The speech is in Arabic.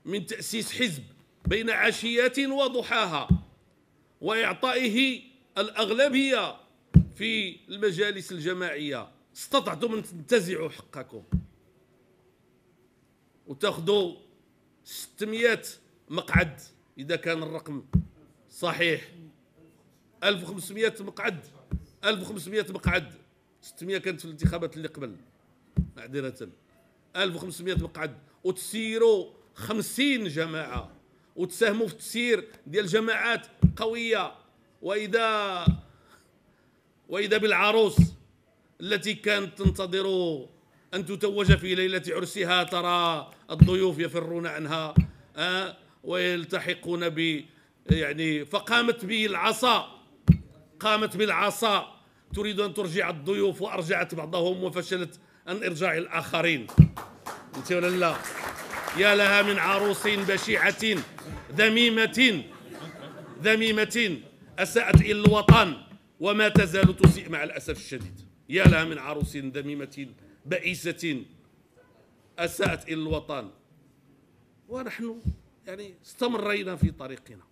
من تأسيس حزب بين عشيات وضحاها وإعطائه الأغلبية في المجالس الجماعية، استطعتم أن تنتزعوا حقكم وتأخذوا 600 مقعد إذا كان الرقم صحيح، 1500 مقعد، 1500 مقعد، 600 كانت في الانتخابات اللي قبل معذرة، 1500 مقعد، وتسيروا 50 جماعة وتساهموا في التسيير ديال جماعات قوية. وإذا بالعروس التي كانت تنتظر أن تتوج في ليلة عرسها ترى الضيوف يفرون عنها ويلتحقون فقامت بالعصا تريد أن ترجع الضيوف وأرجعت بعضهم وفشلت أن إرجاع الآخرين. أنت ولا لا؟ يا لها من عروس بشعة ذميمة أساءت إلى الوطن وما تزال تسيء مع الأسف الشديد. يا لها من عروس ذميمة بئيسة أساءت إلى الوطن. ونحن استمرينا في طريقنا.